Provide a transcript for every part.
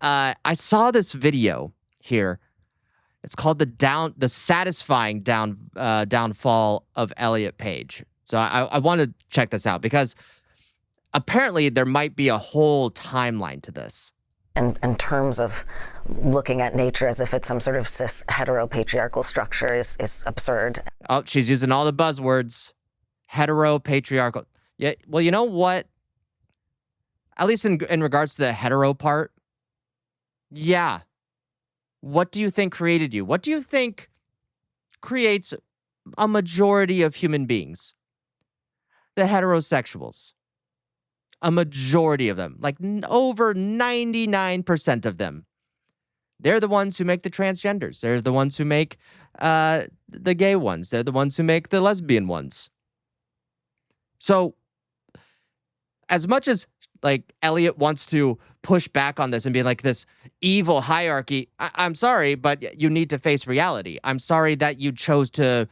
I saw this video here. It's called the satisfying downfall of Elliot Page. So I want to check this out because apparently there might be a whole timeline to this. In terms of looking at nature as if it's some sort of cis heteropatriarchal structure is absurd. Oh, she's using all the buzzwords. Heteropatriarchal. Yeah, well, you know what? At least in regards to the hetero part, yeah. What do you think created you? What do you think creates a majority of human beings? The heterosexuals. A majority of them, like over 99% of them. They're the ones who make the transgenders. They're the ones who make the gay ones. They're the ones who make the lesbian ones. So, as much as like Elliot wants to push back on this and be like this evil hierarchy, I'm sorry, but you need to face reality. I'm sorry that you chose to,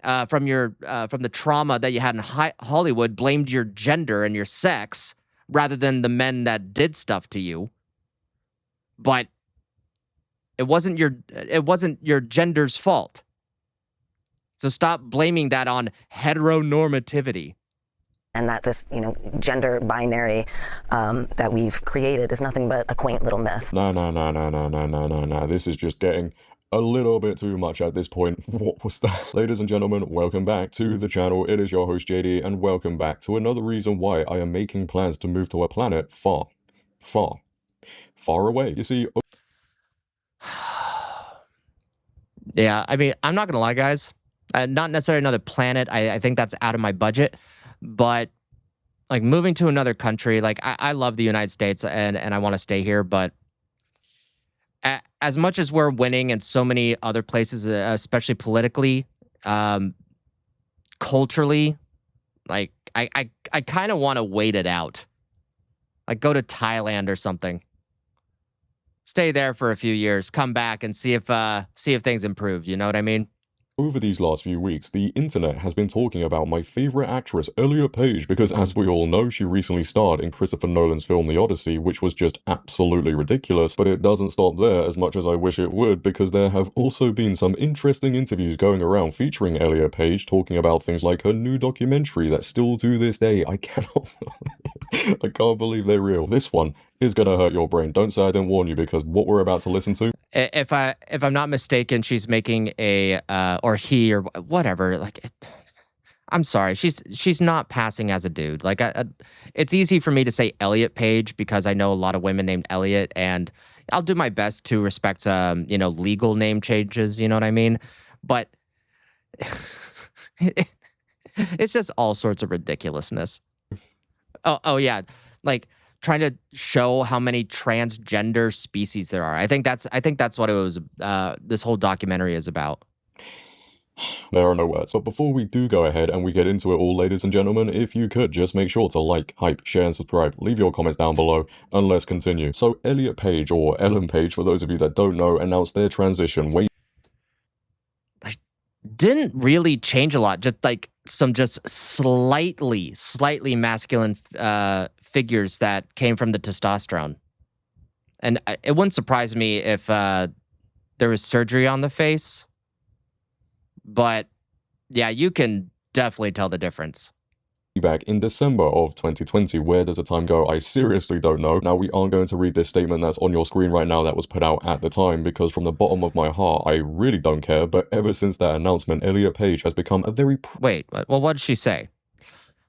from the trauma that you had in Hollywood, blamed your gender and your sex rather than the men that did stuff to you. But it wasn't your gender's fault. So stop blaming that on heteronormativity. And that this, gender binary that we've created is nothing but a quaint little myth. No. This is just getting a little bit too much at this point. What was that? Ladies and gentlemen, welcome back to the channel. It is your host JD, and welcome back to another reason why I am making plans to move to a planet far away. You see... Yeah, I mean, I'm not gonna lie, guys. Not necessarily another planet. I think that's out of my budget. But like moving to another country, like I love the United States and I want to stay here. But as much as we're winning in so many other places, especially politically, culturally, like I kind of want to wait it out. Like go to Thailand or something. Stay there for a few years, come back and see if things improved. You know what I mean? Over these last few weeks, the internet has been talking about my favorite actress, Elliot Page, because as we all know, she recently starred in Christopher Nolan's film The Odyssey, which was just absolutely ridiculous. But it doesn't stop there as much as I wish it would, because there have also been some interesting interviews going around featuring Elliot Page, talking about things like her new documentary that still to this day, I can't believe they're real. This one is gonna hurt your brain. Don't say I didn't warn you, because what we're about to listen to... If I'm not mistaken, she's making or he or whatever. Like, I'm sorry, she's not passing as a dude. Like, it's easy for me to say Elliot Page because I know a lot of women named Elliot, and I'll do my best to respect legal name changes. You know what I mean? But it's just all sorts of ridiculousness. Oh yeah, like trying to show how many transgender species there are. I think that's what it was. This whole documentary is about. There are no words. But before we do go ahead and we get into it all, ladies and gentlemen, if you could just make sure to like, hype, share, and subscribe. Leave your comments down below, and let's continue. So Elliot Page, or Ellen Page, for those of you that don't know, announced their transition. Didn't really change a lot. Just like some slightly masculine figures that came from the testosterone. And it wouldn't surprise me if there was surgery on the face. But yeah, you can definitely tell the difference. Back in December of 2020. Where does the time go? I seriously don't know. Now, we aren't going to read this statement that's on your screen right now that was put out at the time, because from the bottom of my heart, I really don't care. But ever since that announcement, Elliot Page has become a very... Wait, well, what did she say?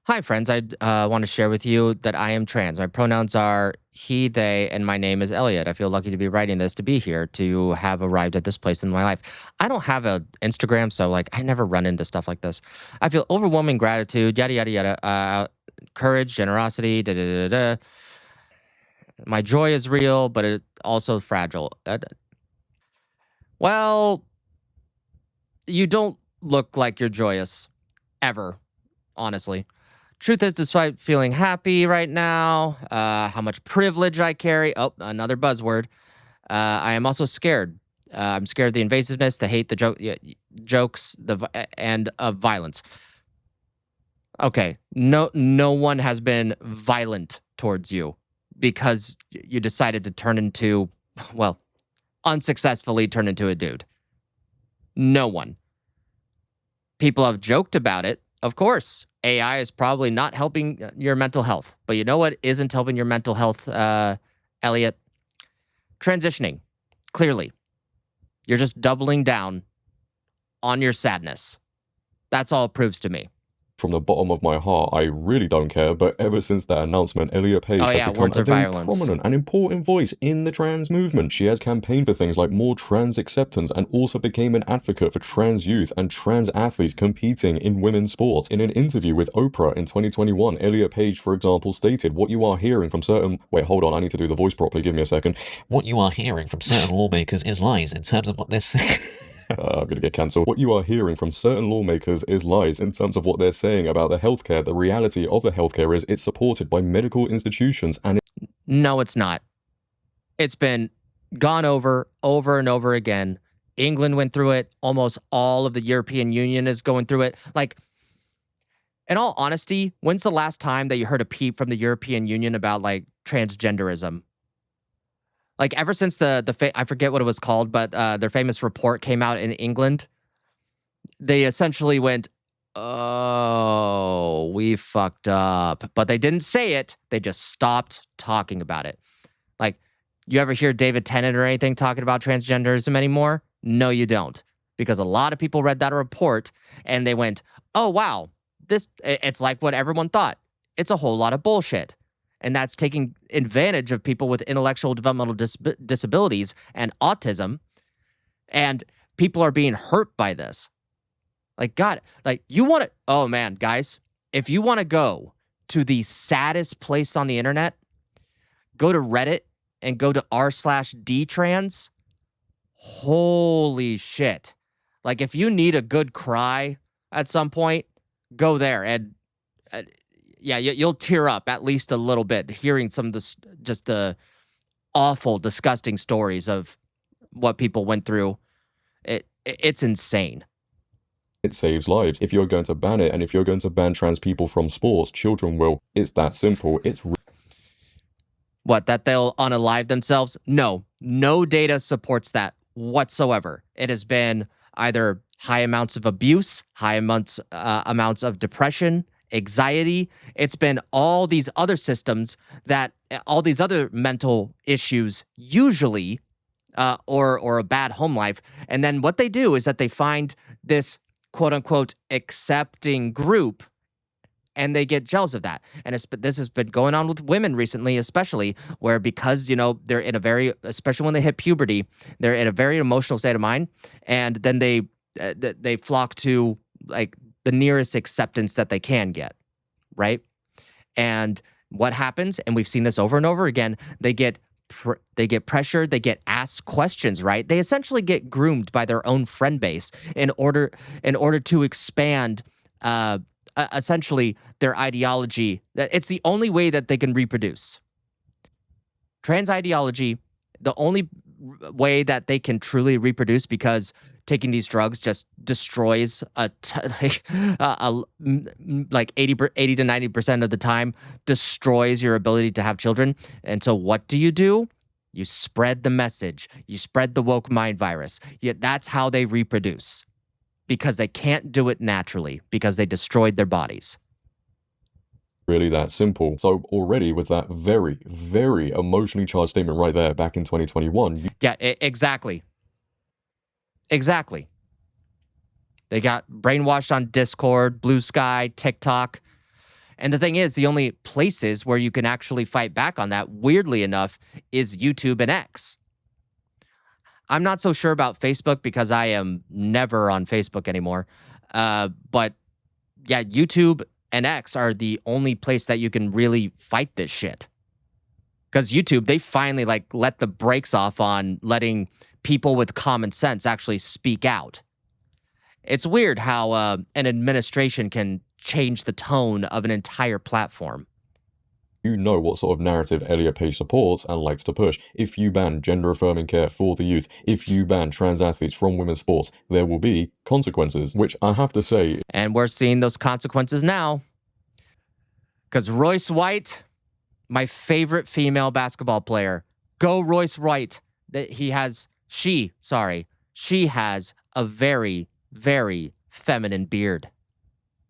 Hi, friends. I want to share with you that I am trans. My pronouns are he, they, and my name is Elliot. I feel lucky to be writing this, to be here, to have arrived at this place in my life. I don't have an Instagram, so like I never run into stuff like this. I feel overwhelming gratitude, yada, yada, yada, courage, generosity, da, da, da, da. My joy is real, but it's also fragile. Well, you don't look like you're joyous, ever, honestly. Truth is, despite feeling happy right now, how much privilege I carry, oh, another buzzword, I am also scared. I'm scared of the invasiveness, the hate, the jokes, and of violence. Okay, no one has been violent towards you. because you decided to turn into, well, unsuccessfully turn into a dude. No one. People have joked about it. Of course, AI is probably not helping your mental health. But you know what isn't helping your mental health, Elliot? Transitioning. Clearly. You're just doubling down on your sadness. That's all it proves to me. From the bottom of my heart, I really don't care, but ever since that announcement, Elliot Page has become words a are very violence. prominent and important voice in the trans movement. She has campaigned for things like more trans acceptance and also became an advocate for trans youth and trans athletes competing in women's sports. In an interview with Oprah in 2021, Elliot Page, for example, stated, "What you are hearing from certain..." Wait, hold on, I need to do the voice properly, give me a second. "What you are hearing from certain lawmakers is lies in terms of what they're saying." I'm going to get cancelled. "What you are hearing from certain lawmakers is lies in terms of what they're saying about the healthcare. The reality of the healthcare is it's supported by medical institutions and..." No, it's not. It's been gone over and over again. England went through it. Almost all of the European Union is going through it. Like, in all honesty, when's the last time that you heard a peep from the European Union about, like, transgenderism? Like, ever since I forget what it was called, but their famous report came out in England, they essentially went, "Oh, we fucked up." But they didn't say it. They just stopped talking about it. Like, you ever hear David Tennant or anything talking about transgenderism anymore? No, you don't. Because a lot of people read that report and they went, "Oh, wow, it's like what everyone thought. It's a whole lot of bullshit." And that's taking advantage of people with intellectual developmental disabilities and autism. And people are being hurt by this. Like, God, like, you want to, oh man, guys, if you want to go to the saddest place on the internet, go to Reddit and go to r/dtrans. Holy shit. Like, if you need a good cry at some point, go there. And yeah, you'll tear up at least a little bit hearing some of this, just the awful, disgusting stories of what people went through. It's insane. It saves lives. If you're going to ban it, and if you're going to ban trans people from sports, children will. It's that simple. It's what, that they'll unalive themselves? No data supports that whatsoever. It has been either high amounts of abuse, high amounts of depression, anxiety. It's been all these other systems all these other mental issues, usually, or a bad home life. And then what they do is that they find this quote unquote accepting group and they get jealous of that. And this has been going on with women recently, especially, where because, they're in a very, especially when they hit puberty, they're in a very emotional state of mind. And then they flock to, like, the nearest acceptance that they can get, right? And what happens, and we've seen this over and over again, they get pressured, they get asked questions, right? They essentially get groomed by their own friend base in order to expand essentially their ideology. It's the only way that they can reproduce. Trans ideology, the only way that they can truly reproduce, because taking these drugs just destroys like 80 to 90% of the time, destroys your ability to have children. And so what do? You spread the message. You spread the woke mind virus. Yet that's how they reproduce, because they can't do it naturally, because they destroyed their bodies. really that simple. So already with that very, very emotionally charged statement right there back in 2021. Yeah, exactly. Exactly. They got brainwashed on Discord, Blue Sky, TikTok. And the thing is, the only places where you can actually fight back on that, weirdly enough, is YouTube and X. I'm not so sure about Facebook because I am never on Facebook anymore. But yeah, YouTube and X are the only place that you can really fight this shit. Because YouTube, they finally let the brakes off on letting people with common sense actually speak out. It's weird how an administration can change the tone of an entire platform. You know what sort of narrative Elliot Page supports and likes to push. If you ban gender-affirming care for the youth, if you ban trans athletes from women's sports, there will be consequences, which I have to say... And we're seeing those consequences now. Because Royce White, my favorite female basketball player. Go Royce Wright. She has a very, very feminine beard.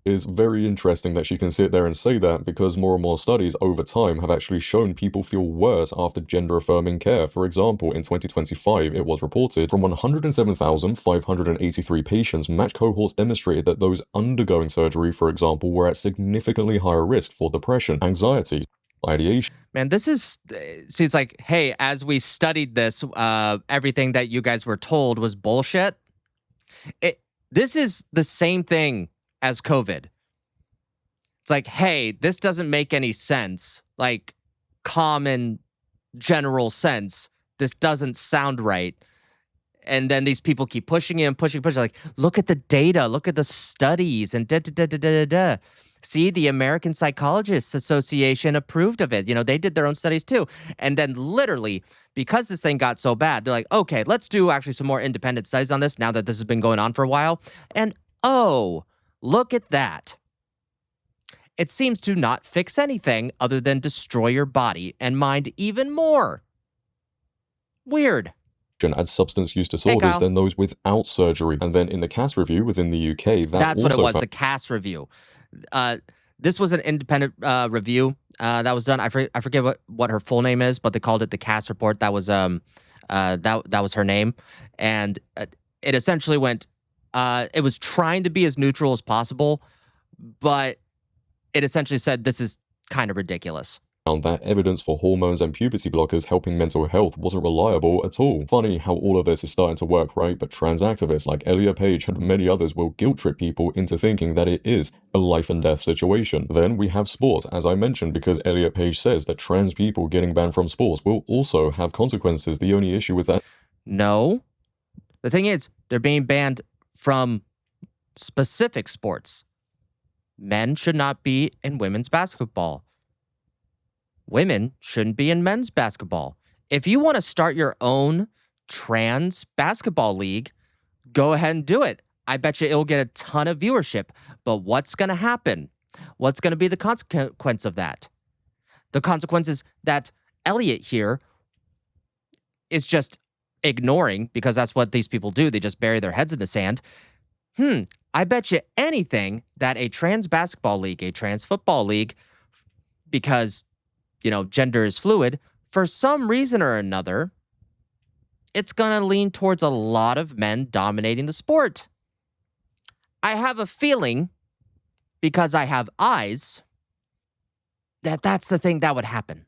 It's very interesting that she can sit there and say that because more and more studies over time have actually shown people feel worse after gender-affirming care. For example, in 2025, it was reported from 107,583 patients, matched cohorts demonstrated that those undergoing surgery, for example, were at significantly higher risk for depression, anxiety, ideation. Man, this is, see, it's like, hey, as we studied this, everything that you guys were told was bullshit. This is the same thing as COVID. It's like, hey, this doesn't make any sense. Like, common, general sense. This doesn't sound right. And then these people keep pushing it and pushing. Like, look at the data. Look at the studies and da-da-da-da-da-da. See, the American Psychologists Association approved of it. You know, they did their own studies too. And then literally, because this thing got so bad, they're like, okay, let's do actually some more independent studies on this now that this has been going on for a while. And oh, look at that. It seems to not fix anything other than destroy your body and mind even more. Weird. As substance use disorders than those without surgery. And then in the CAS review within the UK, that's what it was, the CAS review. This was an independent review that was done. I forget what her full name is, but they called it the CAS report. That was that was her name, and it essentially went. It was trying to be as neutral as possible, but it essentially said this is kind of ridiculous. Found that evidence for hormones and puberty blockers helping mental health wasn't reliable at all. Funny how all of this is starting to work, right? But trans activists like Elliot Page and many others will guilt trip people into thinking that it is a life and death situation. Then we have sports, as I mentioned, because Elliot Page says that trans people getting banned from sports will also have consequences. The only issue with that... No. The thing is, they're being banned from specific sports. Men should not be in women's basketball. Women shouldn't be in men's basketball. If you want to start your own trans basketball league, go ahead and do it. I bet you it'll get a ton of viewership. But what's going to happen? What's going to be the consequence of that? The consequence is that Elliot here is just ignoring, because that's what these people do. They just bury their heads in the sand. I bet you anything that a trans basketball league, a trans football league, because, you know, gender is fluid, for some reason or another, it's going to lean towards a lot of men dominating the sport. I have a feeling, because I have eyes, that that's the thing that would happen.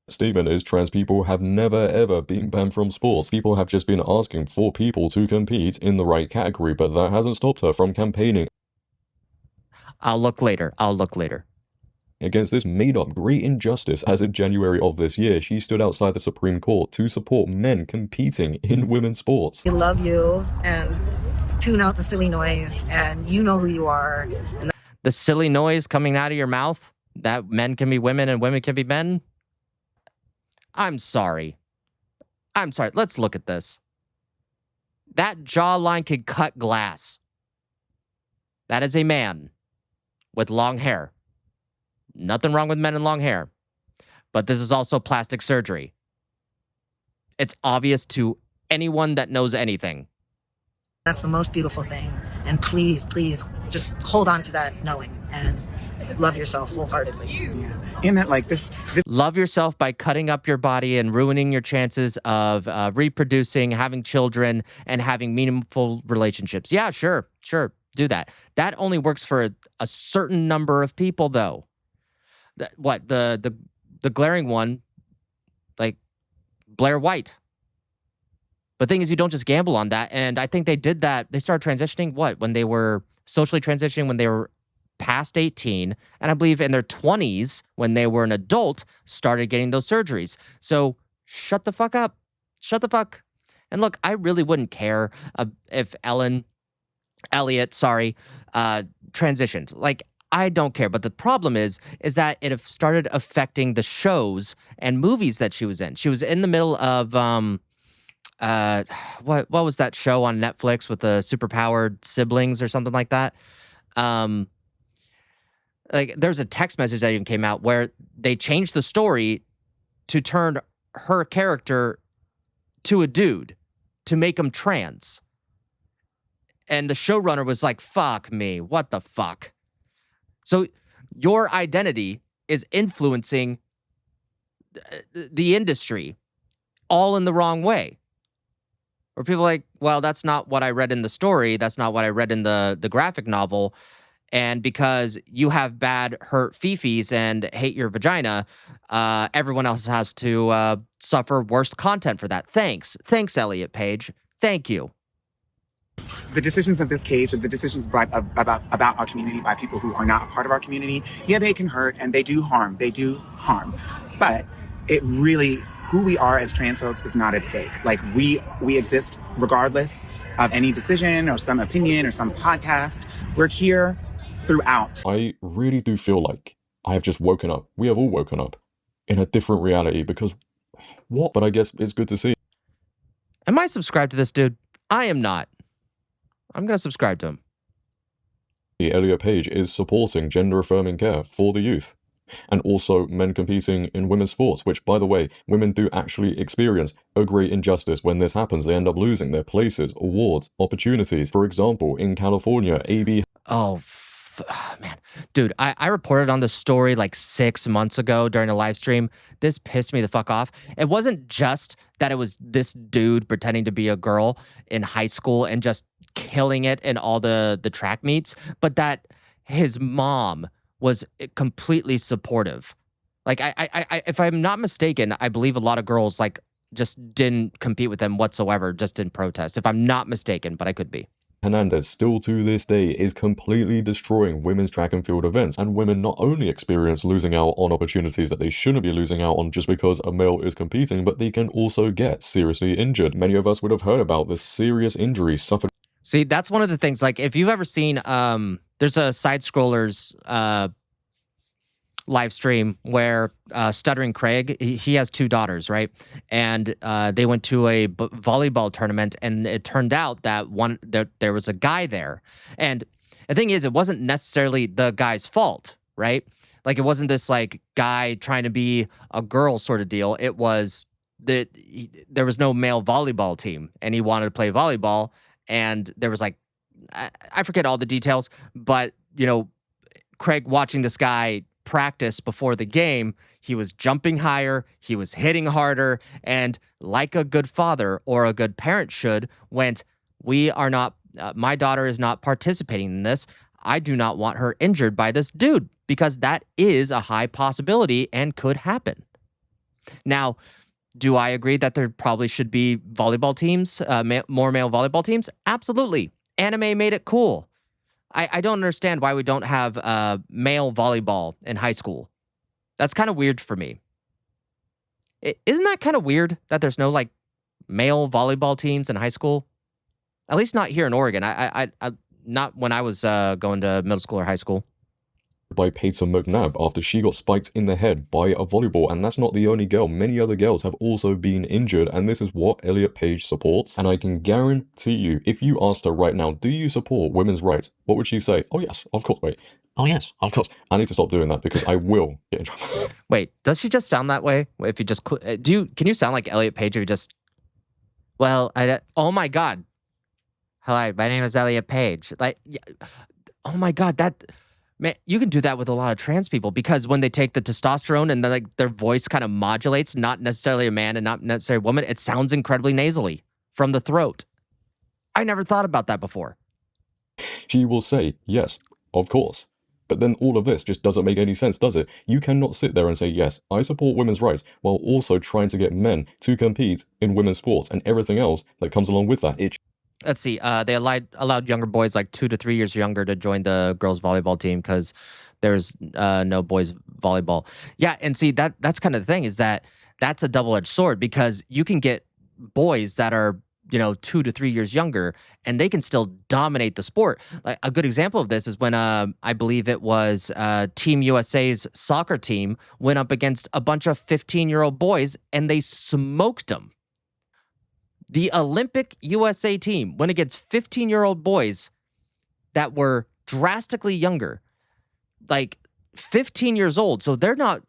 Statement is trans people have never ever been banned from sports. People have just been asking for people to compete in the right category, but that hasn't stopped her from campaigning. I'll look later. Against this made-up great injustice, as in January of this year, she stood outside the Supreme Court to support men competing in women's sports. We love you, and tune out the silly noise, and you know who you are. The silly noise coming out of your mouth, that men can be women and women can be men? I'm sorry. Let's look at this. That jawline could cut glass. That is a man with long hair. Nothing wrong with men and long hair. But this is also plastic surgery. It's obvious to anyone that knows anything. That's the most beautiful thing. And please, please, just hold on to that knowing and love yourself wholeheartedly. Yeah. In that, like this... Love yourself by cutting up your body and ruining your chances of reproducing, having children, and having meaningful relationships. Yeah, sure. Do that. That only works for a certain number of people, though. The glaring one, like Blair White. But the thing is, you don't just gamble on that. And I think they did that. They started transitioning, when they were socially transitioning, when they were past 18. And I believe in their 20s, when they were an adult, started getting those surgeries. So shut the fuck up. Shut the fuck. And look, I really wouldn't care if Elliot, transitioned. Like, I don't care. But the problem is that it have started affecting the shows and movies that she was in. She was in the middle of what was that show on Netflix with the superpowered siblings or something like that? like there's a text message that even came out where they changed the story to turn her character to a dude to make him trans. And the showrunner was like, fuck me, what the fuck? So your identity is influencing the industry all in the wrong way. Or people are like, well, that's not what I read in the story. That's not what I read in the graphic novel. And because you have bad, hurt fifis and hate your vagina, everyone else has to suffer worst content for that. Thanks, Elliot Page. Thank you. The decisions of this case, or the decisions about our community by people who are not a part of our community, yeah, they can hurt and they do harm. But it really, who we are as trans folks is not at stake. Like we exist regardless of any decision or some opinion or some podcast. We're here throughout. I really do feel like I have just woken up. We have all woken up in a different reality because what? But I guess it's good to see. Am I subscribed to this dude? I am not. I'm going to subscribe to him. Elliot Page is supporting gender-affirming care for the youth. And also men competing in women's sports, which, by the way, women do actually experience a great injustice when this happens. They end up losing their places, awards, opportunities. For example, in California, AB... Man. Dude, I reported on this story like 6 months ago during a live stream. This pissed me the fuck off. It wasn't just that it was this dude pretending to be a girl in high school and just killing it in all the track meets, but that his mom was completely supportive. Like, I if I'm not mistaken, I believe a lot of girls like just didn't compete with him whatsoever, just in protest. If I'm not mistaken, but I could be. Hernandez still to this day is completely destroying women's track and field events, and women not only experience losing out on opportunities that they shouldn't be losing out on just because a male is competing, but they can also get seriously injured. Many of us would have heard about the serious injuries suffered. See, that's one of the things, like if you've ever seen, there's a Side Scrollers live stream where Stuttering Craig, he has 2 daughters, right? And they went to a volleyball tournament, and it turned out that there was a guy there. And the thing is, it wasn't necessarily the guy's fault, right? Like it wasn't this like guy trying to be a girl sort of deal. It was that there was no male volleyball team, and he wanted to play volleyball. And there was like, I forget all the details, but you know, Craig watching this guy practice before the game, he was jumping higher, he was hitting harder, and like a good father or a good parent should, went, we are not, my daughter is not participating in this. I do not want her injured by this dude, because that is a high possibility and could happen. Now, do I agree that there probably should be volleyball teams, more male volleyball teams? Absolutely. Anime made it cool. I don't understand why we don't have male volleyball in high school. That's kind of weird for me. Isn't that kind of weird that there's no like male volleyball teams in high school? At least not here in Oregon. I not when I was going to middle school or high school. By Peyton McNabb after she got spiked in the head by a volleyball, and that's not the only girl. Many other girls have also been injured, and this is what Elliot Page supports. And I can guarantee you, if you asked her right now, do you support women's rights? What would she say? Oh yes, of course. Wait. Oh yes, of course. I need to stop doing that because I will get in trouble. Wait, does she just sound that way? If you just can you sound like Elliot Page if you just? Well, oh my God. Hi, my name is Elliot Page. Like, oh my God, that. Man, you can do that with a lot of trans people, because when they take the testosterone and then like their voice kind of modulates, not necessarily a man and not necessarily a woman, it sounds incredibly nasally from the throat. I never thought about that before. She will say, yes, of course. But then all of this just doesn't make any sense, does it? You cannot sit there and say, yes, I support women's rights, while also trying to get men to compete in women's sports and everything else that comes along with that. Let's see. They allowed younger boys like 2 to 3 years younger to join the girls' volleyball team because there's no boys' volleyball. Yeah, and see, that's kind of the thing, is that's a double-edged sword, because you can get boys that are 2 to 3 years younger, and they can still dominate the sport. Like a good example of this is when I believe it was Team USA's soccer team went up against a bunch of 15-year-old boys, and they smoked them. The Olympic USA team went against 15-year-old boys that were drastically younger. Like, 15 years old, so they're not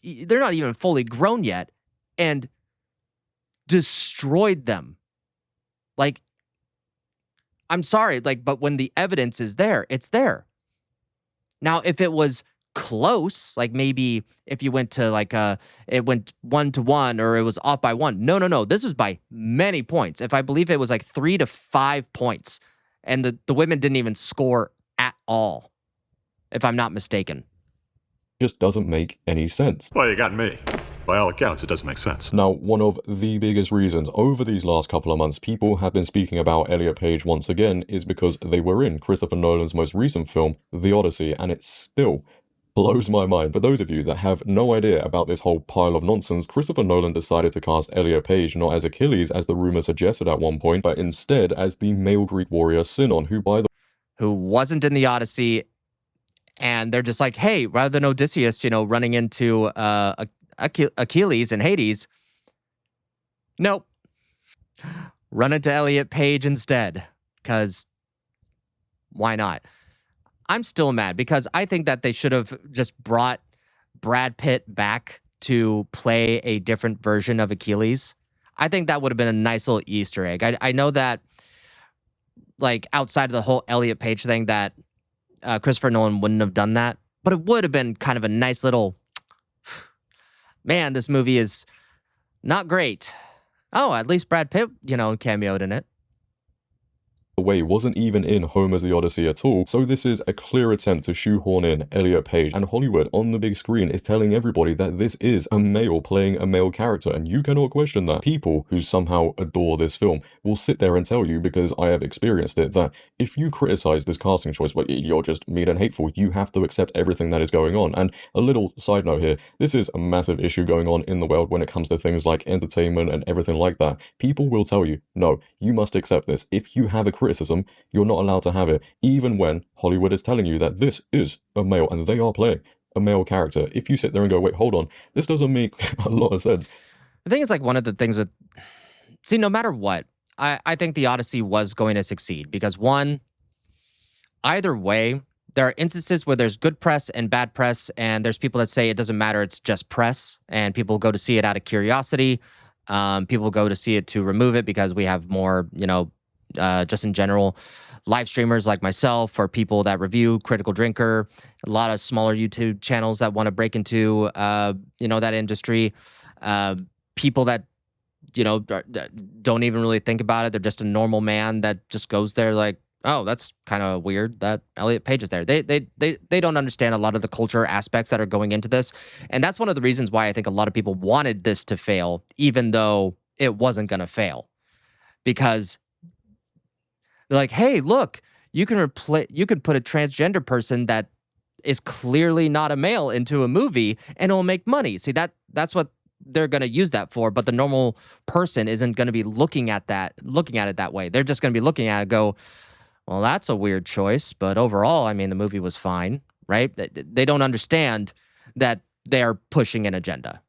even fully grown yet, and destroyed them. Like, I'm sorry, like, but when the evidence is there, it's there. Now, if it was close, like maybe if you went to like it went 1-1 or it was off by 1. No. This was by many points. If I believe it was like 3 to 5 points, and the women didn't even score at all, if I'm not mistaken. Just doesn't make any sense. Well, you got me. By all accounts, it doesn't make sense. Now, one of the biggest reasons over these last couple of months people have been speaking about Elliot Page once again is because they were in Christopher Nolan's most recent film, The Odyssey, and it still blows my mind. For those of you that have no idea about this whole pile of nonsense, Christopher Nolan decided to cast Elliot Page not as Achilles, as the rumor suggested at one point, but instead as the male Greek warrior Sinon, who wasn't in The Odyssey. And they're just like, hey, rather than Odysseus, running into Achilles and Hades, nope. Run into Elliot Page instead, because why not? I'm still mad because I think that they should have just brought Brad Pitt back to play a different version of Achilles. I think that would have been a nice little Easter egg. I know that, like, outside of the whole Elliot Page thing, that Christopher Nolan wouldn't have done that, but it would have been kind of a nice little, man, this movie is not great. Oh, at least Brad Pitt, cameoed in it. way wasn't even in Homer's The Odyssey at all, so this is a clear attempt to shoehorn in Elliot Page, and Hollywood on the big screen is telling everybody that this is a male playing a male character, and you cannot question that. People who somehow adore this film will sit there and tell you, because I have experienced it, that if you criticize this casting choice, well, you're just mean and hateful. You have to accept everything that is going on. And a little side note here, this is a massive issue going on in the world when it comes to things like entertainment and everything like that. People will tell you, no, you must accept this. If you have a criticism, you're not allowed to have it, even when Hollywood is telling you that this is a male and they are playing a male character. If you sit there and go, wait, hold on, this doesn't make a lot of sense. I think it's like one of the things with, see, no matter what, I think The Odyssey was going to succeed because, one, either way, there are instances where there's good press and bad press, and there's people that say it doesn't matter, it's just press, and people go to see it out of curiosity. People go to see it to remove it because we have more, just in general, live streamers like myself, or people that review Critical Drinker, a lot of smaller YouTube channels that want to break into, that industry. People that, don't even really think about it. They're just a normal man that just goes there like, oh, that's kind of weird that Elliot Page is there. They don't understand a lot of the culture aspects that are going into this. And that's one of the reasons why I think a lot of people wanted this to fail, even though it wasn't going to fail. Because they're like, hey, look, you can put a transgender person that is clearly not a male into a movie and it'll make money. See, that's what they're going to use that for, but the normal person isn't going to be looking at it that way. They're just going to be looking at it and go, well, that's a weird choice, but overall, I mean, the movie was fine, right? They don't understand that they are pushing an agenda.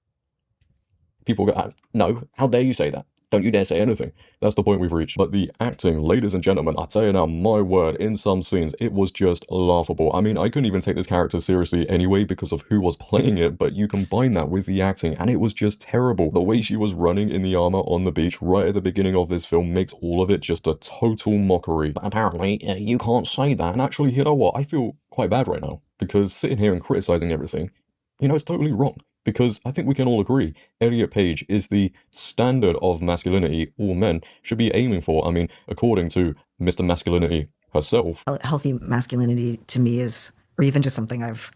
People go, no, how dare you say that? Don't you dare say anything. That's the point we've reached. But the acting, ladies and gentlemen, I tell you now, my word, in some scenes, it was just laughable. I mean, I couldn't even take this character seriously anyway because of who was playing it, but you combine that with the acting, and it was just terrible. The way she was running in the armor on the beach right at the beginning of this film makes all of it just a total mockery. But apparently, you can't say that. And actually, you know what? I feel quite bad right now, because sitting here and criticizing everything, it's totally wrong. Because I think we can all agree, Elliot Page is the standard of masculinity all men should be aiming for. I mean, according to Mr. Masculinity herself. Healthy masculinity to me is, or even just something I've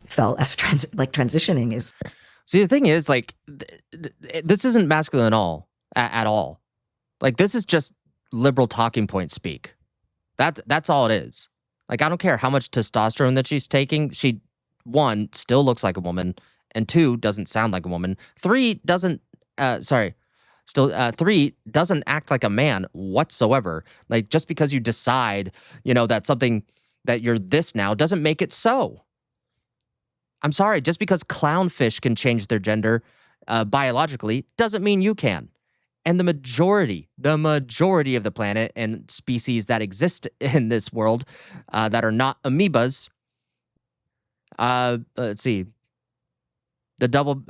felt as transitioning is. See, the thing is, like, this isn't masculine at all. Like, this is just liberal talking point speak. That's all it is. Like, I don't care how much testosterone that she's taking. She, one, still looks like a woman. And 2, doesn't sound like a woman. 3 doesn't act like a man whatsoever. Like, just because you decide, that something that you're this now doesn't make it so. I'm sorry, just because clownfish can change their gender biologically doesn't mean you can. And the majority of the planet and species that exist in this world that are not amoebas, Let's see. The double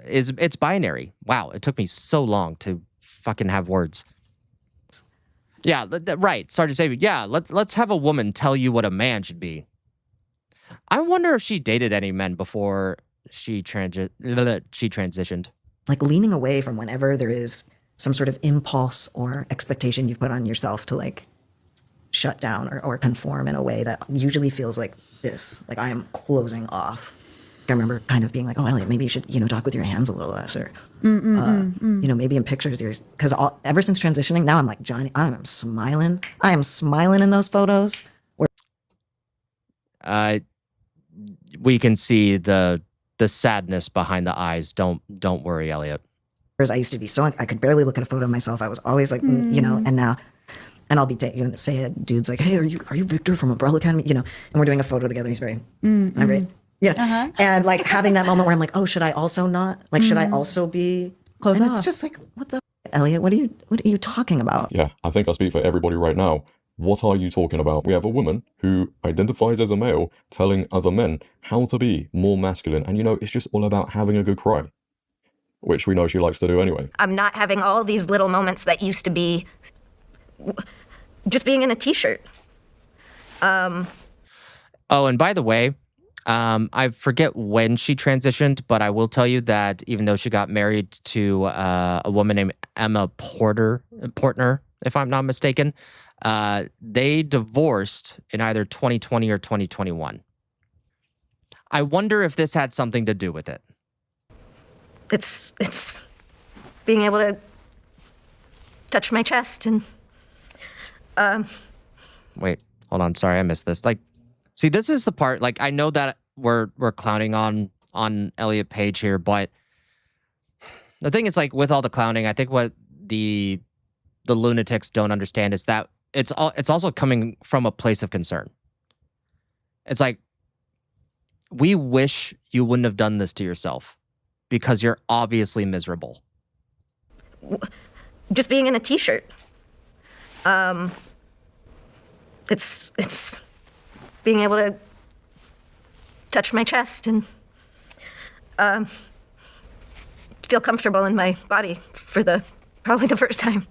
it's binary. Wow, it took me so long to fucking have words. Yeah, right. Sergeant Xavier. Yeah, let's have a woman tell you what a man should be. I wonder if she dated any men before she transitioned. Like leaning away from whenever there is some sort of impulse or expectation you've put on yourself to like shut down or conform in a way that usually feels like this. Like I am closing off. I remember kind of being like, oh, Elliot, maybe you should, talk with your hands a little less, or, maybe in pictures, because ever since transitioning, now I'm like, Johnny, I am smiling. I am smiling in those photos. We can see the sadness behind the eyes. Don't worry, Elliot. Whereas I used to be I could barely look at a photo of myself. I was always like, and now, and I'll be say a dude's like, hey, are you Victor from Umbrella Academy? And we're doing a photo together. He's very, I'm very, yeah. And like having that moment where I'm like, oh, should I also not? Like, should I also be close off? off? It's just like, what the, Elliot, what are you talking about? Yeah, I think I speak for everybody right now. What are you talking about? We have a woman who identifies as a male telling other men how to be more masculine. And it's just all about having a good cry, which we know she likes to do anyway. I'm not having all these little moments that used to be just being in a t-shirt. Oh, and by the way, I forget when she transitioned, but I will tell you that even though she got married to a woman named Emma Portner, if I'm not mistaken, they divorced in either 2020 or 2021. I wonder if this had something to do with it. It's being able to touch my chest and Wait, hold on. Sorry, I missed this. Like, see, this is the part. Like, I know that we're clowning on Elliot Page here, but the thing is, like, with all the clowning, I think what the lunatics don't understand is that it's also coming from a place of concern. It's like, we wish you wouldn't have done this to yourself because you're obviously miserable. just being in a t-shirt. It's being able to touch my chest and feel comfortable in my body for probably the first time.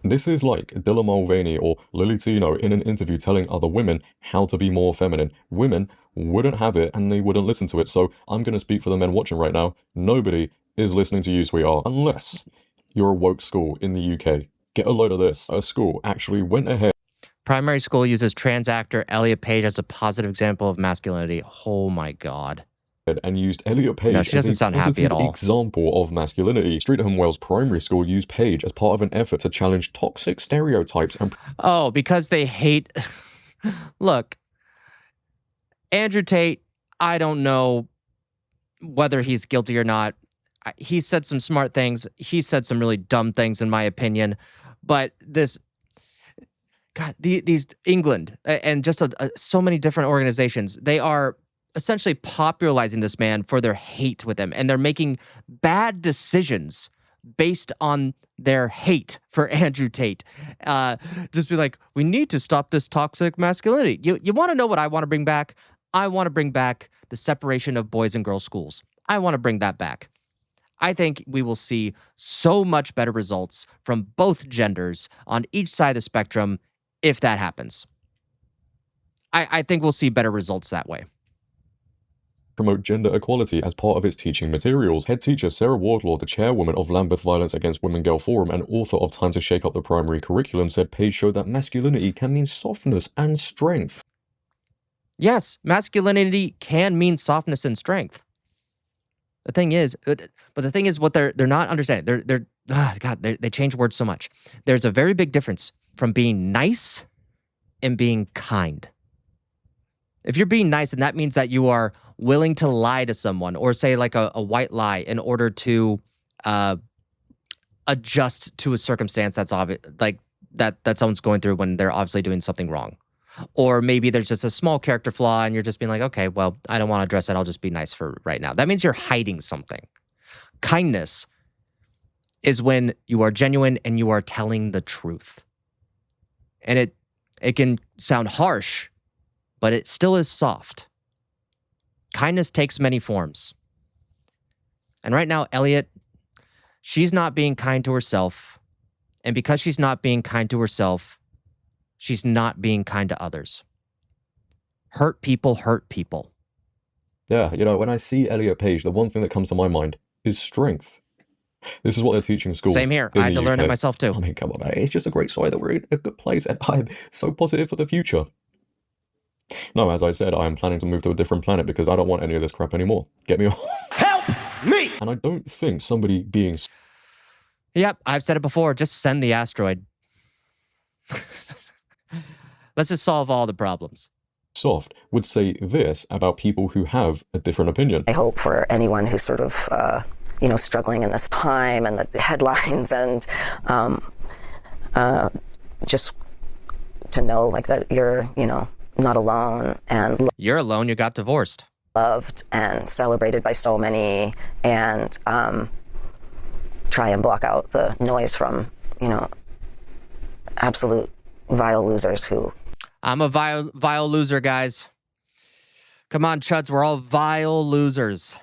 This is like Dilla Mulvaney or Lily Tino in an interview telling other women how to be more feminine. Women wouldn't have it and they wouldn't listen to it. So I'm going to speak for the men watching right now. Nobody is listening to you, sweetheart, unless you're a woke school in the UK. Get a load of this. A school actually went ahead. Primary school uses trans actor Elliot Page as a positive example of masculinity. Oh my God. And used Elliot Page No, she doesn't as a sound happy at positive all. example of masculinity. Streatham Wales Primary School used Page as part of an effort to challenge toxic stereotypes and Oh, because they hate... Look, Andrew Tate, I don't know whether he's guilty or not. He said some smart things. He said some really dumb things, in my opinion. But this... God, these England and just so many different organizations, they are essentially popularizing this man for their hate with him. And they're making bad decisions based on their hate for Andrew Tate. Just be like, we need to stop this toxic masculinity. You want to know what I want to bring back? I want to bring back the separation of boys and girls schools. I want to bring that back. I think we will see so much better results from both genders on each side of the spectrum if that happens. I think we'll see better results that way. promote gender equality as part of its teaching materials. Head teacher Sarah Wardlaw, the chairwoman of Lambeth Violence Against Women Girl Forum and author of Time to Shake Up the Primary Curriculum, said Page showed that masculinity can mean softness and strength. Yes, masculinity can mean softness and strength. The thing is, what they're not understanding. They change words so much. There's a very big difference from being nice and being kind. If you're being nice, and that means that you are willing to lie to someone or say like a white lie in order to adjust to a circumstance that's obvious, like that someone's going through when they're obviously doing something wrong. Or maybe there's just a small character flaw and you're just being like, okay, well, I don't want to address it. I'll just be nice for right now. That means you're hiding something. Kindness is when you are genuine and you are telling the truth. And it can sound harsh, but it still is soft. Kindness takes many forms. And right now, Elliot, she's not being kind to herself. And because she's not being kind to herself, she's not being kind to others. Hurt people hurt people. Yeah, when I see Elliot Page, the one thing that comes to my mind is strength. This is what they're teaching schools. Same here. In I had the to learn it UK. myself too. I mean, come on, man. It's just a great sign that we're in a good place, and I'm so positive for the future. No, as I said, I am planning to move to a different planet because I don't want any of this crap anymore. Get me off. Help me! And I don't think somebody being Yep, I've said it before. Just send the asteroid. Let's just solve all the problems. soft would say this about people who have a different opinion. I hope for anyone who's sort of, struggling in this time and the headlines and just to know like that you're, not alone and You're alone, you got divorced. loved and celebrated by so many, and try and block out the noise from, absolute vile losers who... I'm a vile loser, guys. Come on, chuds, we're all vile losers.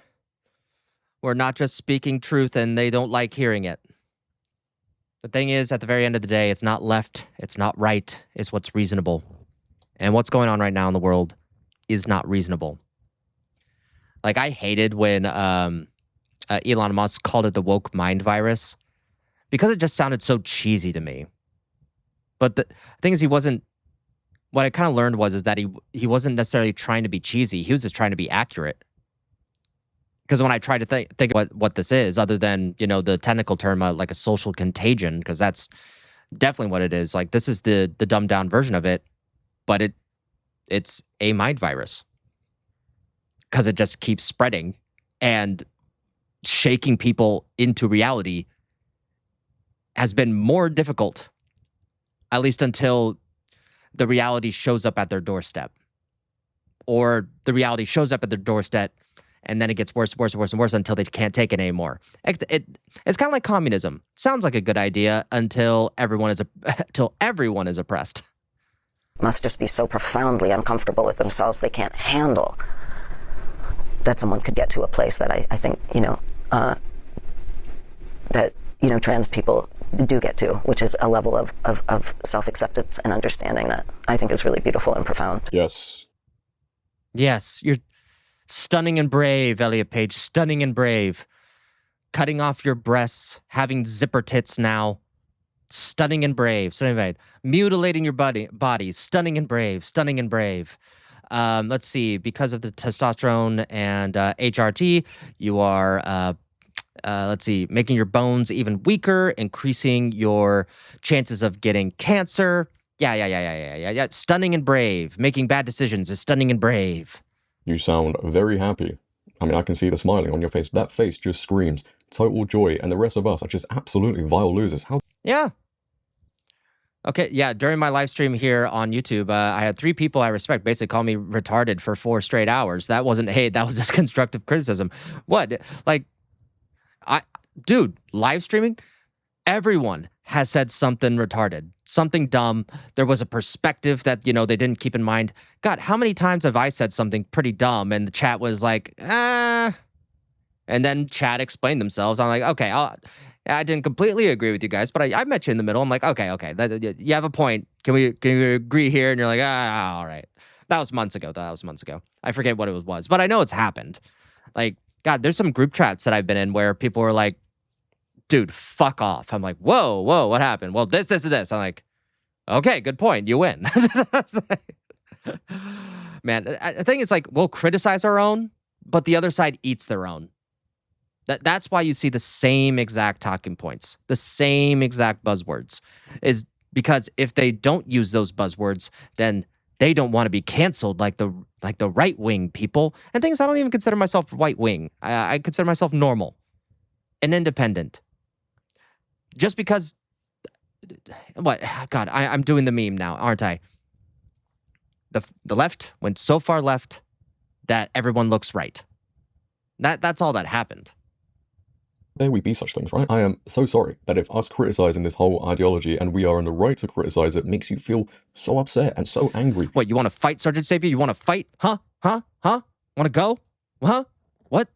We're not just speaking truth and they don't like hearing it. The thing is, at the very end of the day, it's not left, it's not right, it's what's reasonable. And what's going on right now in the world is not reasonable. Like, I hated when Elon Musk called it the woke mind virus because it just sounded so cheesy to me. But the thing is, what I kind of learned is that he wasn't necessarily trying to be cheesy. He was just trying to be accurate. Because when I try to think what this is, other than, the technical term, like a social contagion, because that's definitely what it is. Like, this is the dumbed down version of it, but it's a mind virus. Because it just keeps spreading and shaking people into reality has been more difficult, at least until the reality shows up at their doorstep. Or the reality shows up at their doorstep, and then it gets worse and worse until they can't take it anymore. It's kind of like communism. Sounds like a good idea until everyone is oppressed. must just be so profoundly uncomfortable with themselves they can't handle that someone could get to a place that I think, that, trans people do get to, which is a level of self-acceptance and understanding that I think is really beautiful and profound. Yes. Yes, you're stunning and brave, Elliot Page. Stunning and brave. Cutting off your breasts, having zipper tits now. Stunning and brave. Stunning and brave. Mutilating your body. Stunning and brave. Stunning and brave. Let's see. Because of the testosterone and HRT, you are, making your bones even weaker, increasing your chances of getting cancer. Yeah. Stunning and brave. Making bad decisions is stunning and brave. You sound very happy. I mean, I can see the smiling on your face. That face just screams total joy, and the rest of us are just absolutely vile losers. How? Yeah. Okay, yeah, during my live stream here on YouTube, I had 3 people I respect basically call me retarded for 4 straight hours. That wasn't hate, that was just constructive criticism. What? Like, dude, live streaming, everyone has said something retarded, something dumb. There was a perspective that, they didn't keep in mind. God, how many times have I said something pretty dumb and the chat was like, and then chat explained themselves. I'm like, okay, I didn't completely agree with you guys, but I met you in the middle. I'm like, okay, you have a point. Can we agree here? And you're like, all right. That was months ago. I forget what it was, but I know it's happened. Like, God, there's some group chats that I've been in where people were like, dude, fuck off. I'm like, whoa, what happened? Well, this, and this. I'm like, okay, good point. You win. Man, the thing is, like, we'll criticize our own, but the other side eats their own. That's why you see the same exact talking points, the same exact buzzwords, is because if they don't use those buzzwords, then they don't want to be canceled like the right wing people. And things, I don't even consider myself right wing. I consider myself normal and independent. Just because, what? God, I'm doing the meme now, aren't I? The left went so far left that everyone looks right. That's all that happened. dare we be such things, right? I am so sorry that if us criticizing this whole ideology, and we are in the right to criticize it, makes you feel so upset and so angry. What, you want to fight, Sergeant Sapien? You want to fight? Huh? Huh? Huh? Want to go? Huh? What?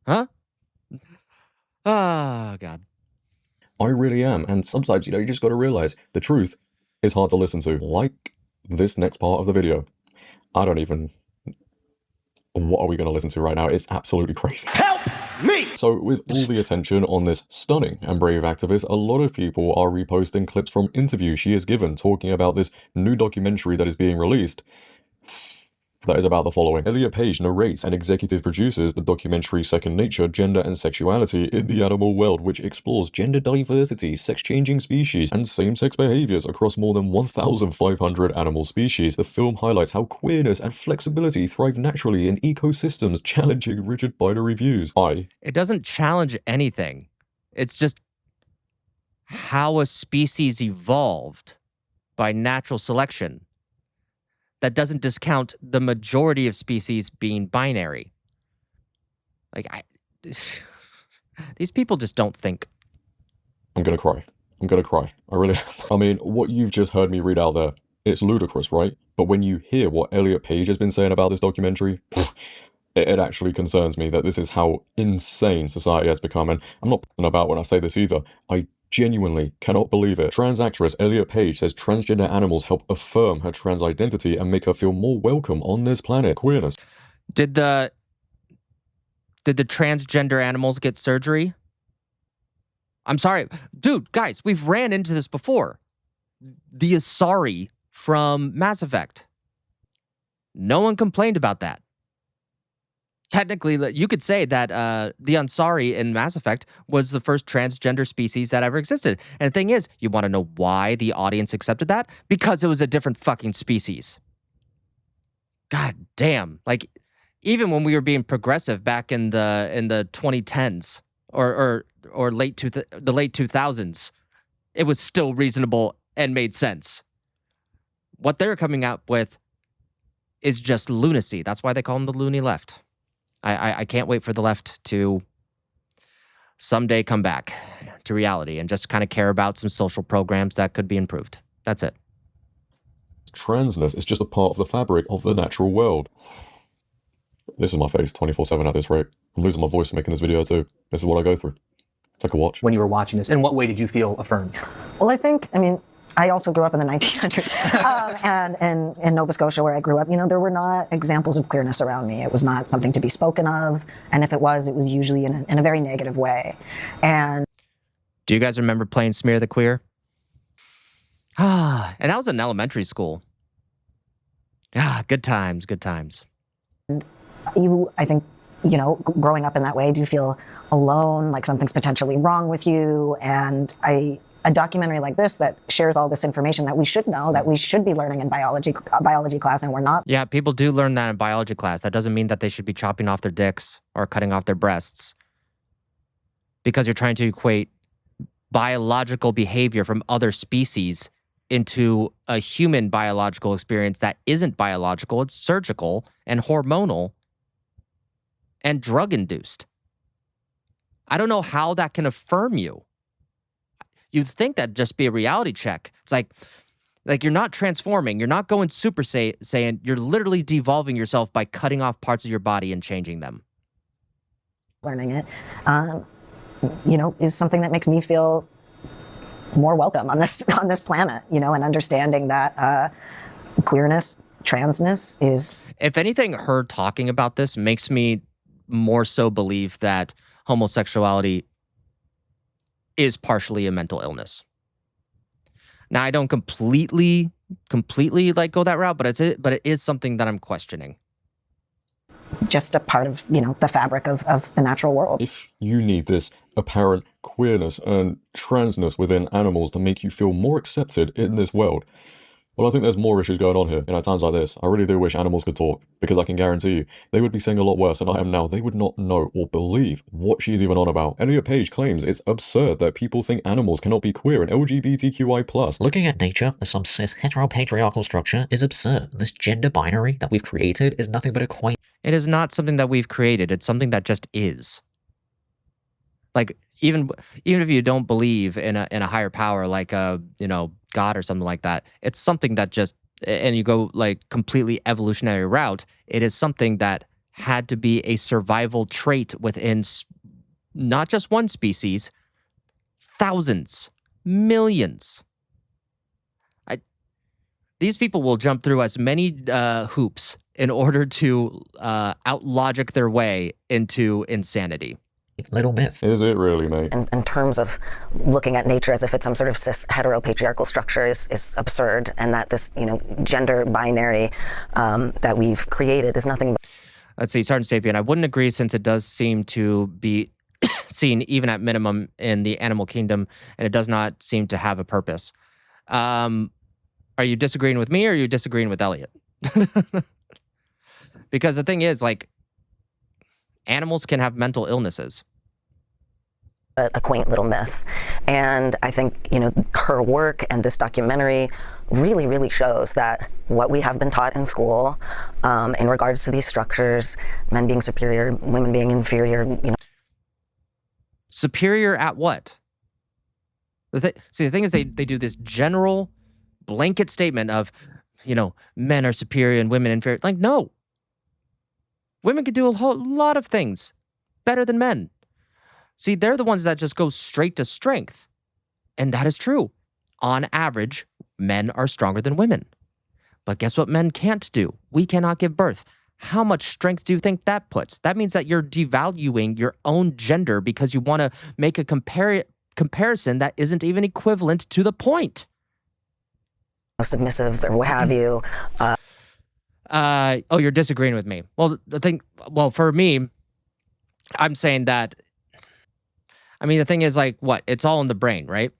Huh? Oh, God. I really am. And sometimes, you just got to realize the truth is hard to listen to. Like this next part of the video. I don't even... What are we going to listen to right now? It's absolutely crazy. Help me! So with all the attention on this stunning and brave activist, a lot of people are reposting clips from interviews she has given talking about this new documentary that is being released. That is about the following. Elliot Page narrates and executive produces the documentary Second Nature, Gender and Sexuality in the Animal World, which explores gender diversity, sex-changing species, and same-sex behaviors across more than 1,500 animal species. The film highlights how queerness and flexibility thrive naturally in ecosystems, challenging rigid binary views. It doesn't challenge anything. It's just how a species evolved by natural selection. That doesn't discount the majority of species being binary. Like, these people just don't think. I'm gonna cry. I'm gonna cry. I really... I mean, what you've just heard me read out there, it's ludicrous, right? But when you hear what Elliot Page has been saying about this documentary, it actually concerns me that this is how insane society has become. And I'm not about when I say this either. I genuinely cannot believe it. Trans actress Elliot Page says transgender animals help affirm her trans identity and make her feel more welcome on this planet. Queerness. Did the transgender animals get surgery? I'm sorry. Dude, guys, we've ran into this before. The Asari from Mass Effect. No one complained about that. Technically, you could say that the Ansari in Mass Effect was the first transgender species that ever existed. And the thing is, you want to know why the audience accepted that? Because it was a different fucking species. God damn. Like, even when we were being progressive back in the 2010s or the late 2000s, it was still reasonable and made sense. What they're coming out with is just lunacy. That's why they call them the loony left. I can't wait for the left to someday come back to reality and just kind of care about some social programs that could be improved. That's it. Transness is just a part of the fabric of the natural world. This is my face 24/7 at this rate. I'm losing my voice making this video too. This is what I go through. Take a watch. When you were watching this, in what way did you feel affirmed? Well, I also grew up in the 1900s, and in Nova Scotia, where I grew up, there were not examples of queerness around me. It was not something to be spoken of, and if it was usually in a very negative way. And do you guys remember playing Smear the Queer? And that was in elementary school. Good times, good times. And I think, growing up in that way, do you feel alone, like something's potentially wrong with you? And a documentary like this that shares all this information that we should know, that we should be learning in biology class, and we're not. Yeah, people do learn that in biology class. That doesn't mean that they should be chopping off their dicks or cutting off their breasts. Because you're trying to equate biological behavior from other species into a human biological experience that isn't biological, it's surgical and hormonal and drug-induced. I don't know how that can affirm you. You'd think that'd just be a reality check. It's like you're not transforming. You're not going Super Saiyan. You're literally devolving yourself by cutting off parts of your body and changing them. Learning it, is something that makes me feel more welcome on this planet, and understanding that queerness, transness is... If anything, her talking about this makes me more so believe that homosexuality is partially a mental illness. Now, I don't completely go that route, but it is something that I'm questioning. Just a part of, the fabric of the natural world. If you need this apparent queerness and transness within animals to make you feel more accepted in this world, well, I think there's more issues going on here. At times like this, I really do wish animals could talk, because I can guarantee you, they would be saying a lot worse than I am now. They would not know or believe what she's even on about. Elliot Page claims it's absurd that people think animals cannot be queer and LGBTQI+. Looking at nature as some cis heteropatriarchal structure is absurd. This gender binary that we've created is nothing but a quaint... It is not something that we've created. It's something that just is. Like, even if you don't believe in a higher power like a God or something like that, it's something that just, and you go like completely evolutionary route, it is something that had to be a survival trait within not just one species, thousands, millions. These people will jump through as many hoops in order to out-logic their way into insanity. Little myth. Is it really, mate? In terms of looking at nature as if it's some sort of cis heteropatriarchal structure is absurd, and that this gender binary that we've created is nothing but. Let's see, Sergeant Sapien, I wouldn't agree since it does seem to be seen even at minimum in the animal kingdom, and it does not seem to have a purpose. Are you disagreeing with me or are you disagreeing with Elliot? Because the thing is, like, animals can have mental illnesses. A quaint little myth. And I think, her work and this documentary really, really shows that what we have been taught in school in regards to these structures, men being superior, women being inferior, Superior at what? The thing is they do this general blanket statement of, men are superior and women inferior. Like, no. Women can do a whole lot of things better than men. See, they're the ones that just go straight to strength. And that is true. On average, men are stronger than women. But guess what men can't do? We cannot give birth. How much strength do you think that puts? That means that you're devaluing your own gender because you want to make a comparison that isn't even equivalent to the point. submissive or what have you. Oh, you're disagreeing with me. Well, for me, I'm saying that, the thing is, like, what? It's all in the brain, right?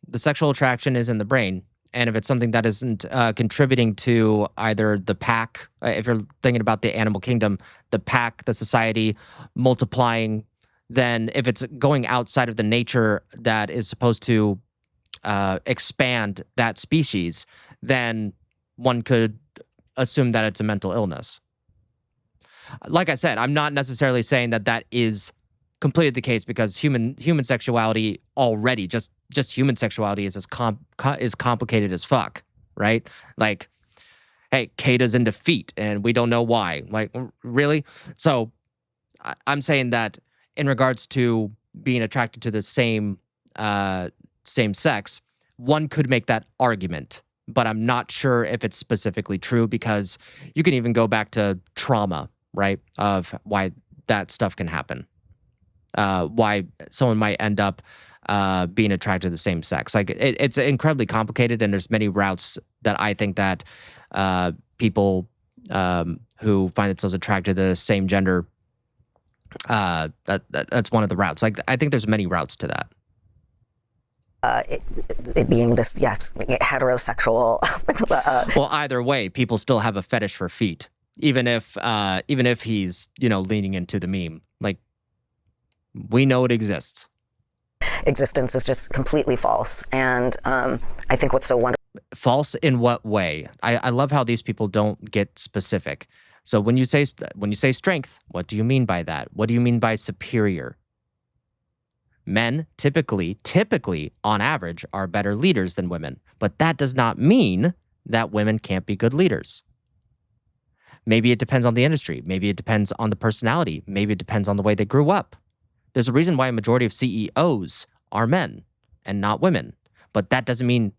The sexual attraction is in the brain. And if it's something that isn't contributing to either the pack, if you're thinking about the animal kingdom, the pack, the society multiplying, then if it's going outside of the nature that is supposed to expand that species, then one could assume that it's a mental illness. Like I said, I'm not necessarily saying that that is completely the case, because human sexuality already, just human sexuality is is complicated as fuck, right? Like, hey, Kata's into feet and we don't know why. Like, really? So I'm saying that in regards to being attracted to the same sex, one could make that argument, but I'm not sure if it's specifically true, because you can even go back to trauma, right? Of why that stuff can happen. Why someone might end up being attracted to the same sex. Like, it's incredibly complicated, and there's many routes that I think that people who find themselves attracted to the same gender, that's one of the routes. Like, I think there's many routes to that. It being this, heterosexual. Well, either way, people still have a fetish for feet, even if he's leaning into the meme. Like, we know it exists. Existence is just completely false, and I think what's so wonderful. False in what way? I love how these people don't get specific. So when you say strength, what do you mean by that? What do you mean by superior? Men typically, on average, are better leaders than women, but that does not mean that women can't be good leaders. Maybe it depends on the industry. Maybe it depends on the personality. Maybe it depends on the way they grew up. There's a reason why a majority of CEOs are men and not women, but that doesn't mean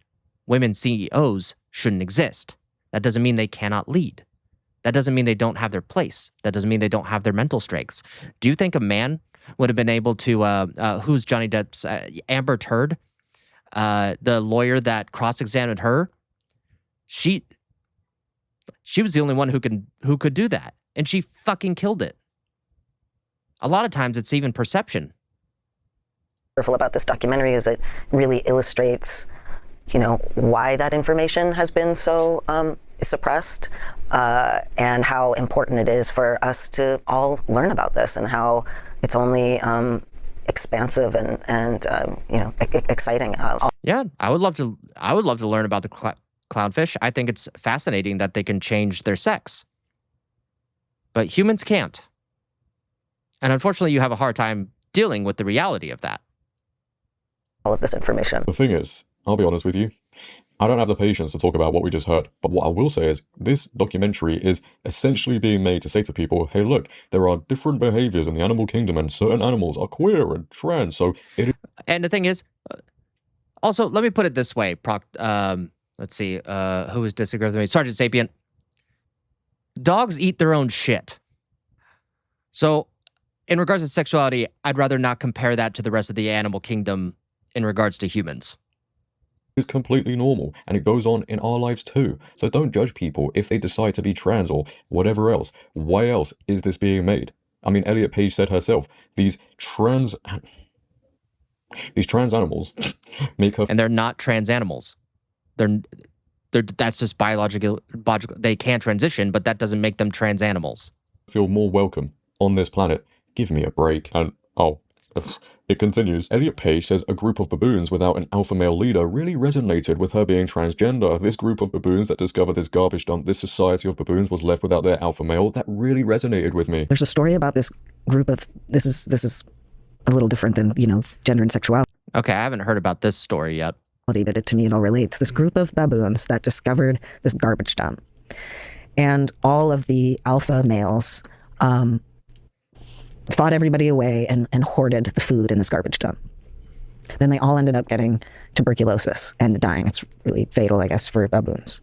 women CEOs shouldn't exist. That doesn't mean they cannot lead. That doesn't mean they don't have their place. That doesn't mean they don't have their mental strengths. Do you think a man would have been able to, who's Johnny Depp's, Amber Turd, the lawyer that cross-examined her? She was the only one who could do that, and she fucking killed it. A lot of times it's even perception. Wonderful about this documentary is it really illustrates, why that information has been so suppressed, and how important it is for us to all learn about this, and how it's only expansive and exciting. Yeah, I would love to learn about the clownfish. I think it's fascinating that they can change their sex, but humans can't. And unfortunately, you have a hard time dealing with the reality of that. All of this information. The thing is, I'll be honest with you, I don't have the patience to talk about what we just heard, but what I will say is this documentary is essentially being made to say to people, hey look, there are different behaviors in the animal kingdom and certain animals are queer and trans, so it... And the thing is, also, let me put it this way, let's see, who was disagreeing with me? Sergeant Sapien. Dogs eat their own shit. So, in regards to sexuality, I'd rather not compare that to the rest of the animal kingdom in regards to humans. is completely normal, and it goes on in our lives too. So don't judge people if they decide to be trans or whatever else. Why else is this being made? I mean, Elliot Page said herself, these trans animals make her... And they're not trans animals. They're that's just biological. They can't transition, but that doesn't make them trans animals. feel more welcome on this planet. Give me a break. And, oh, it continues. Elliot Page says a group of baboons without an alpha male leader really resonated with her being transgender. This group of baboons that discovered this garbage dump, this society of baboons was left without their alpha male. That really resonated with me. There's a story about this group of, this is a little different than, gender and sexuality. Okay, I haven't heard about this story yet. But to me it all relates. This group of baboons that discovered this garbage dump. And all of the alpha males fought everybody away and hoarded the food in this garbage dump. Then they all ended up getting tuberculosis and dying. It's really fatal, I guess, for baboons.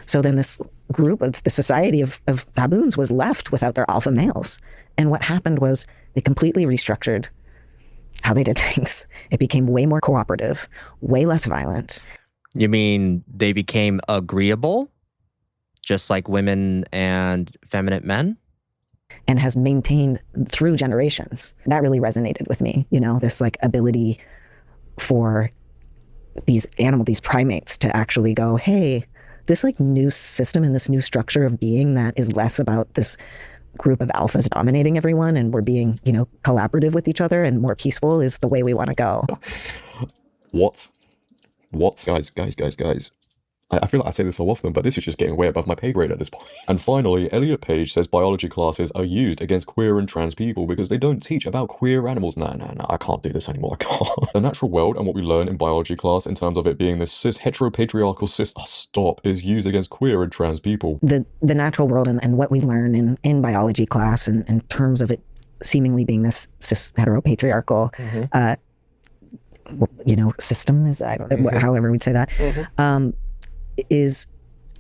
So then this group of the society of baboons was left without their alpha males. And what happened was they completely restructured how they did things. It became way more cooperative, way less violent. You mean they became agreeable? Just like women and feminine men? And has maintained through generations. That really resonated with me, this ability for these primates to actually go, hey, this new system and this new structure of being that is less about this group of alphas dominating everyone and we're being, collaborative with each other and more peaceful is the way we want to go. What? Guys. I feel like I say this so often, but this is just getting way above my pay grade at this point. And finally, Elliot Page says biology classes are used against queer and trans people because they don't teach about queer animals. No, I can't do this anymore, I can't. The natural world and what we learn in biology class in terms of it being this cis heteropatriarchal is used against queer and trans people. The natural world and what we learn in biology class and in terms of it seemingly being this cis heteropatriarchal system is, I don't know, however we'd say that, is,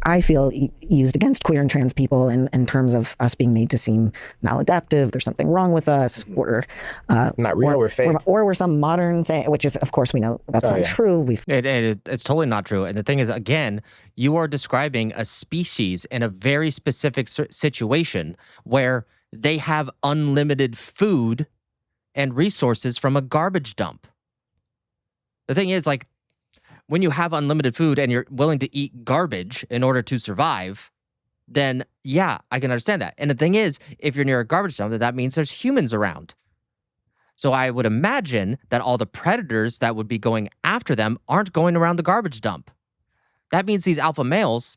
I feel, used against queer and trans people in terms of us being made to seem maladaptive. There's something wrong with us. We're not real. We're fake. Or we're some modern thing, which is, of course, we know that's not true. It's totally not true. And the thing is, again, you are describing a species in a very specific situation where they have unlimited food and resources from a garbage dump. The thing is, when you have unlimited food and you're willing to eat garbage in order to survive, then yeah, I can understand that. And the thing is, if you're near a garbage dump, that means there's humans around. So I would imagine that all the predators that would be going after them aren't going around the garbage dump. That means these alpha males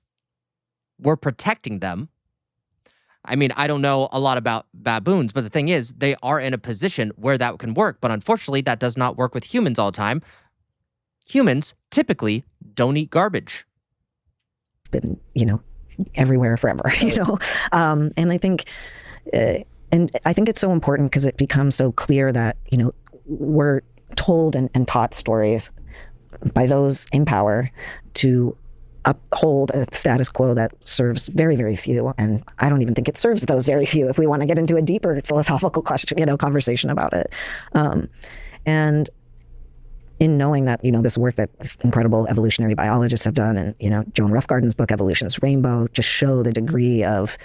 were protecting them. I mean, I don't know a lot about baboons, but the thing is, they are in a position where that can work. But unfortunately, that does not work with humans all the time. Humans typically don't eat garbage. Been, everywhere forever, and I think, it's so important because it becomes so clear that, we're told and taught stories by those in power to uphold a status quo that serves very, very few. And I don't even think it serves those very few if we want to get into a deeper philosophical question, conversation about it. And in knowing that, this work that incredible evolutionary biologists have done and, Joan Roughgarden's book, Evolution's Rainbow, just show the degree of,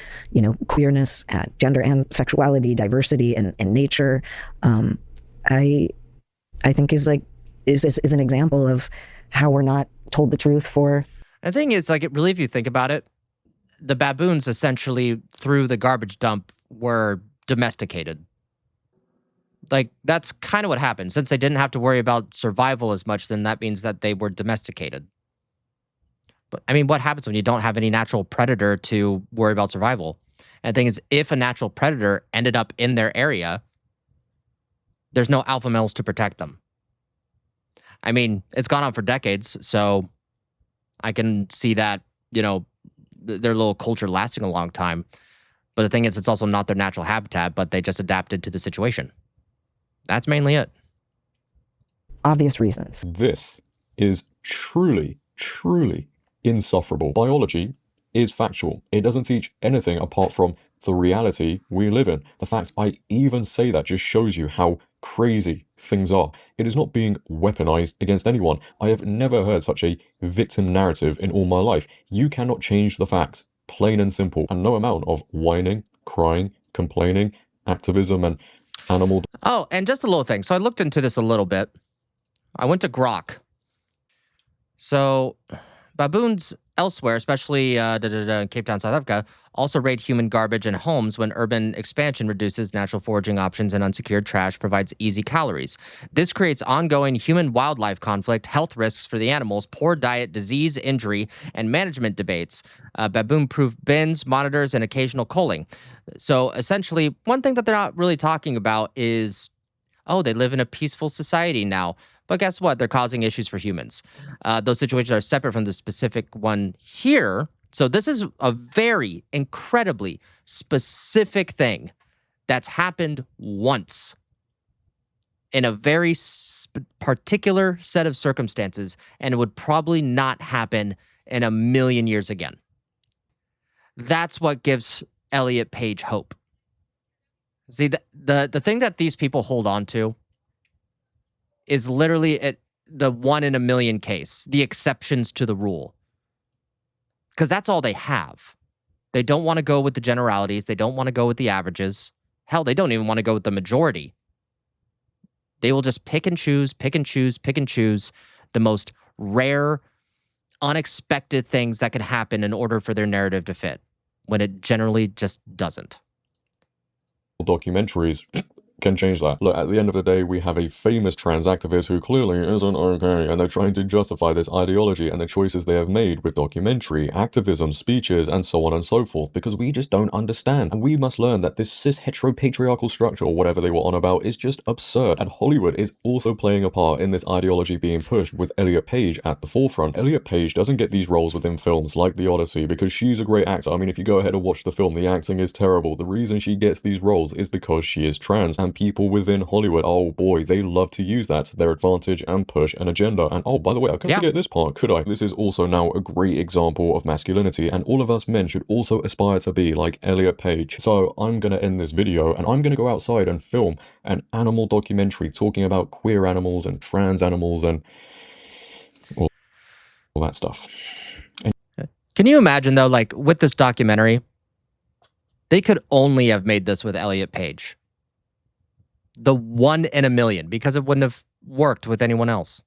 queerness, gender and sexuality, diversity and nature, I think is an example of how we're not told the truth for. The thing is, really, if you think about it, the baboons essentially through the garbage dump were domesticated. That's kind of what happened. Since they didn't have to worry about survival as much, then that means that they were domesticated. But I mean, what happens when you don't have any natural predator to worry about survival? And the thing is, if a natural predator ended up in their area, There's no alpha males to protect them. I mean, it's gone on for decades, so I can see that, their little culture lasting a long time. But the thing is, it's also not their natural habitat, but they just adapted to the situation. That's mainly it. Obvious reasons. This is truly, truly insufferable. Biology is factual. It doesn't teach anything apart from the reality we live in. The fact I even say that just shows you how crazy things are. It is not being weaponized against anyone. I have never heard such a victim narrative in all my life. You cannot change the facts, plain and simple. And no amount of whining, crying, complaining, activism, and animal... Oh, and just a little thing. So I looked into this a little bit. I went to Grok. So baboons elsewhere, especially in Cape Town, South Africa, also raid human garbage and homes when urban expansion reduces natural foraging options and unsecured trash provides easy calories. This creates ongoing human-wildlife conflict, health risks for the animals, poor diet, disease, injury, and management debates, baboon-proof bins, monitors, and occasional culling. So essentially, one thing that they're not really talking about is, they live in a peaceful society now. But guess what? They're causing issues for humans. Those situations are separate from the specific one here. So this is a very incredibly specific thing that's happened once in a very particular set of circumstances, and it would probably not happen in a million years again. That's what gives Elliot Page hope. See, the thing that these people hold on to is literally the 1 in a million case, the exceptions to the rule. Because that's all they have. They don't want to go with the generalities. They don't want to go with the averages. Hell, they don't even want to go with the majority. They will just pick and choose the most rare, unexpected things that can happen in order for their narrative to fit, when it generally just doesn't. Documentaries can change that. Look, at the end of the day, we have a famous trans activist who clearly isn't okay, and they're trying to justify this ideology and the choices they have made with documentary, activism, speeches, and so on and so forth, because we just don't understand. And we must learn that this cis-hetero-patriarchal structure, or whatever they were on about, is just absurd. And Hollywood is also playing a part in this ideology being pushed, with Elliot Page at the forefront. Elliot Page doesn't get these roles within films like The Odyssey because she's a great actor. I mean, if you go ahead and watch the film, the acting is terrible. The reason she gets these roles is because she is trans, and people within Hollywood, oh boy, they love to use that to their advantage and push an agenda. And oh, by the way, I couldn't forget this part, could I? This is also now a great example of masculinity, and all of us men should also aspire to be like Elliot Page. So I'm gonna end this video and I'm gonna go outside and film an animal documentary talking about queer animals and trans animals and all that stuff. Can you imagine though, like with this documentary, they could only have made this with Elliot Page. The 1 in a million, because it wouldn't have worked with anyone else.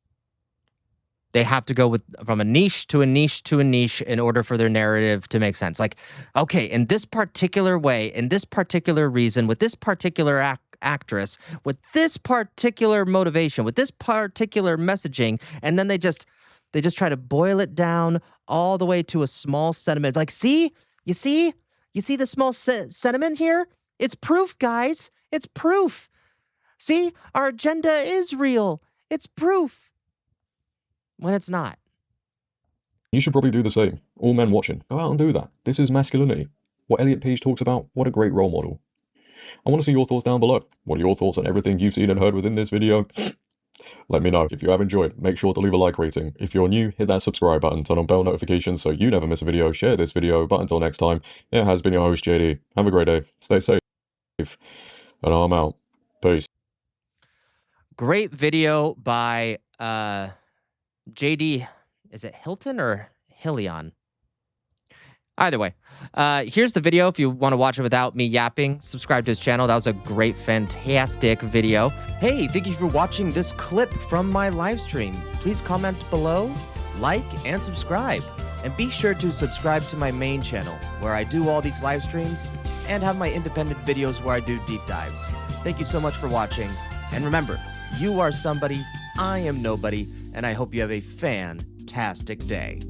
They have to go from a niche to a niche to a niche in order for their narrative to make sense. Like, okay, in this particular way, in this particular reason, with this particular actress, with this particular motivation, with this particular messaging, and then they just try to boil it down all the way to a small sentiment. Like, see? You see the small sentiment here? It's proof, guys. It's proof. See, our agenda is real. It's proof. When it's not. You should probably do the same. All men watching, go out and do that. This is masculinity. What Elliot Page talks about, what a great role model. I want to see your thoughts down below. What are your thoughts on everything you've seen and heard within this video? Let me know. If you have enjoyed, make sure to leave a like rating. If you're new, hit that subscribe button, turn on bell notifications so you never miss a video, share this video, but until next time, it has been your host JD. Have a great day, stay safe, and I'm out. Peace. Great video by JD, is it Hilton or Hillion? Either way, here's the video if you want to watch it without me yapping. Subscribe to his channel. That was a great, fantastic video. Hey, thank you for watching this clip from my live stream. Please comment below, like, and subscribe. And be sure to subscribe to my main channel, where I do all these live streams and have my independent videos where I do deep dives. Thank you so much for watching. And remember, you are somebody, I am nobody, and I hope you have a fantastic day.